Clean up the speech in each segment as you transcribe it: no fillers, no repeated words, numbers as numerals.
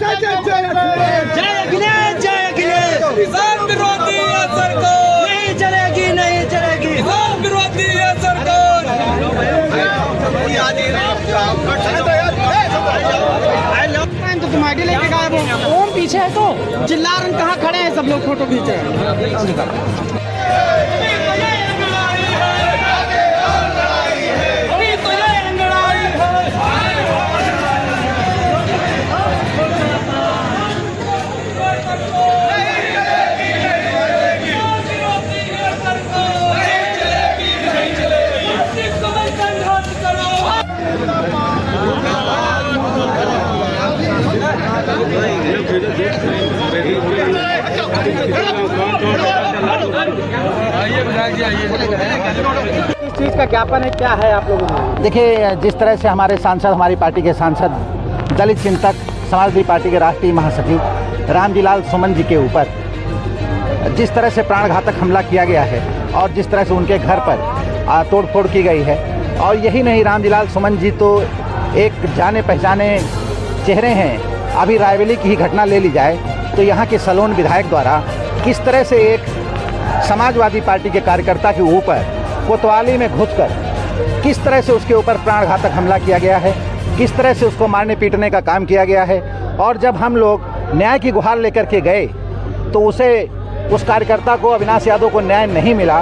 अखिलेश जय अखिलेश। किसान विरोधी है सरकार, नहीं चलेगी नहीं चलेगी। किसान विरोधी है सरकार। तो तुम आईडी लेके गायब हो। ओम पीछे है तो चिल्ला रहे कहाँ खड़े हैं सब लोग फोटो खींच रहे हैं। इस चीज़ का ज्ञापन है, क्या है आप लोगों में? देखिए, जिस तरह से हमारे सांसद, हमारी पार्टी के सांसद, दलित चिंतक, समाजवादी पार्टी के राष्ट्रीय महासचिव रामजीलाल सुमन जी के ऊपर जिस तरह से प्राणघातक हमला किया गया है और जिस तरह से उनके घर पर तोड़फोड़ की गई है, और यही नहीं, रामजीलाल सुमन जी तो एक जाने पहचाने चेहरे हैं। अभी रायबरेली की ही घटना ले ली जाए तो यहाँ के सलोन विधायक द्वारा किस तरह से एक समाजवादी पार्टी के कार्यकर्ता के ऊपर कोतवाली में घुसकर किस तरह से उसके ऊपर प्राणघातक हमला किया गया है, किस तरह से उसको मारने पीटने का काम किया गया है। और जब हम लोग न्याय की गुहार लेकर के गए तो उस कार्यकर्ता को, अविनाश यादव को, न्याय नहीं मिला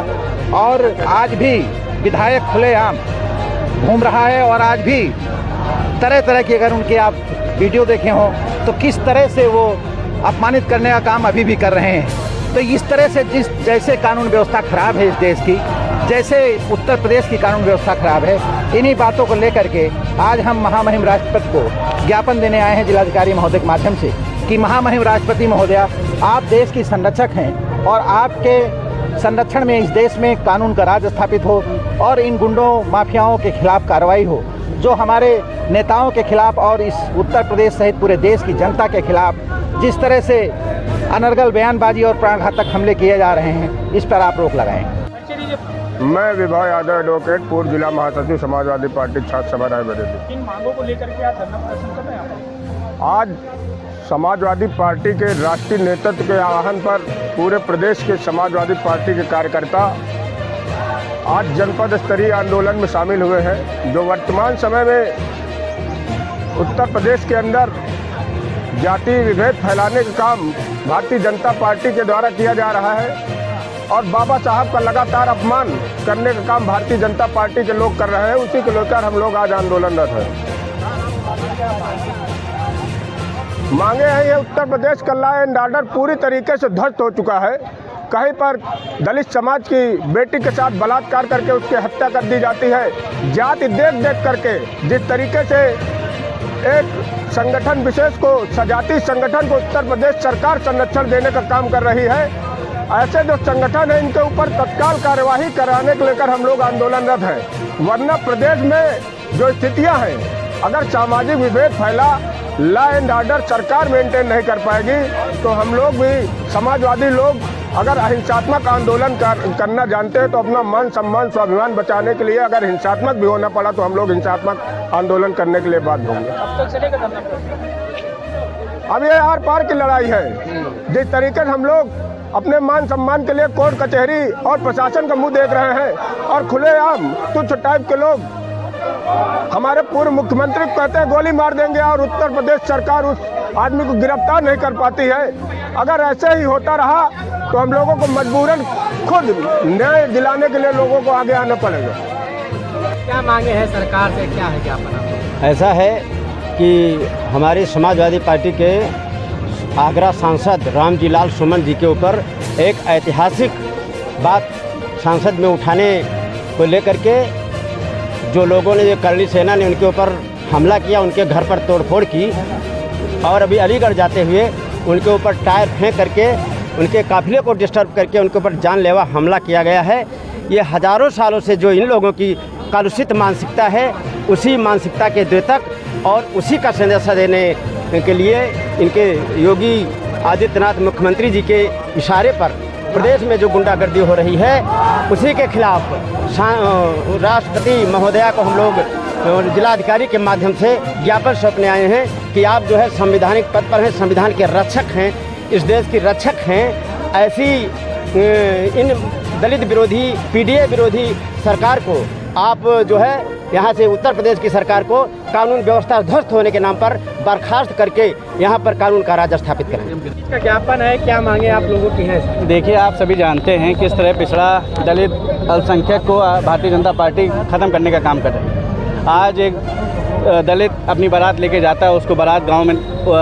और आज भी विधायक खुलेआम घूम रहा है। और आज भी तरह तरह की, अगर उनके आप वीडियो देखे हों तो किस तरह से वो अपमानित करने का काम अभी भी कर रहे हैं। तो इस तरह से जैसे कानून व्यवस्था खराब है इस देश की, जैसे उत्तर प्रदेश की कानून व्यवस्था खराब है, इन्हीं बातों को लेकर के आज हम महामहिम राष्ट्रपति को ज्ञापन देने आए हैं जिलाधिकारी महोदय के माध्यम से कि महामहिम राष्ट्रपति महोदया, आप देश की संरक्षक हैं और आपके संरक्षण में इस देश में कानून का राज स्थापित हो और इन गुंडों माफियाओं के खिलाफ कार्रवाई हो, जो हमारे नेताओं के खिलाफ और इस उत्तर प्रदेश सहित पूरे देश की जनता के खिलाफ जिस तरह से अनर्गल बयानबाजी और प्राणघातक हमले किए जा रहे हैं, इस पर आप रोक लगाएं। मैं विभा यादव एडवोकेट, पूर्व जिला महासचिव समाजवादी पार्टी छात्र सभा रायबरेली। इन मांगों को लेकर के आप धरना प्रदर्शन कर रहे हैं? आज समाजवादी पार्टी के राष्ट्रीय नेतृत्व के आह्वान पर पूरे प्रदेश के समाजवादी पार्टी के कार्यकर्ता आज जनपद स्तरीय आंदोलन में शामिल हुए हैं। जो वर्तमान समय में उत्तर प्रदेश के अंदर जाति विभेद फैलाने का काम भारतीय जनता पार्टी के द्वारा किया जा रहा है और बाबा साहब का लगातार अपमान करने का काम भारतीय जनता पार्टी के लोग कर रहे हैं, उसी को लेकर हम लोग आज आंदोलनरत हैं। मांगे हैं, ये उत्तर प्रदेश का लॉ एंड ऑर्डर पूरी तरीके से ध्वस्त हो चुका है। कहीं पर दलित समाज की बेटी के साथ बलात्कार करके उसकी हत्या कर दी जाती है। जाति देख देख करके जिस तरीके से एक संगठन विशेष को, सजाती संगठन को उत्तर प्रदेश सरकार संरक्षण देने का काम कर रही है, ऐसे जो संगठन है इनके ऊपर तत्काल कार्यवाही कराने को लेकर हम लोग आंदोलनरत हैं। वरना प्रदेश में जो स्थितियां हैं, अगर सामाजिक विभेद फैला, लॉ एंड ऑर्डर सरकार मेंटेन नहीं कर पाएगी तो हम लोग भी, समाजवादी लोग, अगर अहिंसात्मक आंदोलन करना जानते हैं तो अपना मान सम्मान स्वाभिमान बचाने के लिए अगर हिंसात्मक भी होना पड़ा तो हम लोग हिंसात्मक आंदोलन करने के लिए बाध्य होंगे। अब तक चलेगा धरना प्रदर्शन? अब ये आर पार की लड़ाई है। जिस तरीके से हम लोग अपने मान सम्मान के लिए कोर्ट कचहरी और प्रशासन का मुंह देख रहे हैं और खुलेआम तुच्छ टाइप के लोग हमारे पूर्व मुख्यमंत्री को कहते हैं गोली मार देंगे और उत्तर प्रदेश सरकार उस आदमी को गिरफ्तार नहीं कर पाती है। अगर ऐसे ही होता रहा तो हम लोगों को मजबूरन खुद न्याय दिलाने के लिए लोगों को आगे आना पड़ेगा। क्या मांगे हैं सरकार से, क्या है ज्ञापन? ऐसा है कि हमारी समाजवादी पार्टी के आगरा सांसद रामजीलाल सुमन जी के ऊपर एक ऐतिहासिक बात सांसद में उठाने को लेकर के जो लोगों ने, जो करनी सेना ने उनके ऊपर हमला किया, उनके घर पर तोड़फोड़ की और अभी अलीगढ़ जाते हुए उनके ऊपर टायर फेंक करके उनके काफिले को डिस्टर्ब करके उनके ऊपर जानलेवा हमला किया गया है। ये हज़ारों सालों से जो इन लोगों की कलुषित मानसिकता है, उसी मानसिकता के द्योतक और उसी का संदेश देने के लिए इनके योगी आदित्यनाथ मुख्यमंत्री जी के इशारे पर प्रदेश में जो गुंडागर्दी हो रही है, उसी के खिलाफ राष्ट्रपति महोदया को हम लोग जिलाधिकारी के माध्यम से ज्ञापन सौंपने आए हैं कि आप जो है संवैधानिक पद पर हैं, संविधान के रक्षक हैं, इस देश के रक्षक हैं। ऐसी इन दलित विरोधी, पीडीए विरोधी सरकार को आप जो है यहाँ से उत्तर प्रदेश की सरकार को कानून व्यवस्था ध्वस्त होने के नाम पर बर्खास्त करके यहाँ पर कानून का राज स्थापित करें। इसका ज्ञापन है, क्या मांगे आप लोगों की हैं? देखिए, आप सभी जानते हैं किस तरह पिछड़ा दलित अल्पसंख्यक को भारतीय जनता पार्टी ख़त्म करने का काम कर रही है। आज एक दलित अपनी बारात लेके जाता है, उसको बारात गांव में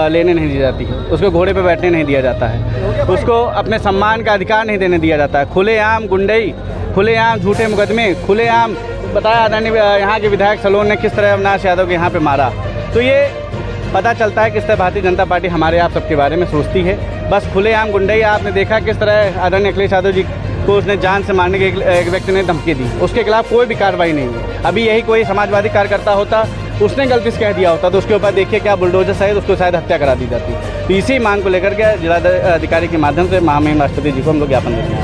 लेने नहीं दी जाती, उसको घोड़े पे बैठने नहीं दिया जाता है, उसको अपने सम्मान का अधिकार नहीं देने दिया जाता है। खुलेआम गुंडई, खुलेआम झूठे मुकदमे, खुलेआम बताया आदरणीय यहाँ के विधायक सलोन ने किस तरह अविनाश यादव को यहाँ पे मारा। तो ये पता चलता है किस तरह भारतीय जनता पार्टी हमारे आप सबके बारे में सोचती है। बस खुलेआम गुंडई, आपने देखा किस तरह आदरणीय अखिलेश यादव जी को उसने जान से मारने के एक व्यक्ति ने धमकी दी, उसके खिलाफ कोई भी कार्रवाई नहीं हुई। अभी यही कोई समाजवादी कार्यकर्ता होता, उसने गलती से कह दिया होता तो उसके ऊपर देखिए क्या बुलडोजर सहित उसको शायद हत्या करा दी जाती। तो इसी मांग को लेकर के जिला अधिकारी के माध्यम से महामहिम राष्ट्रपति जी को हम लोग ज्ञापन देते हैं।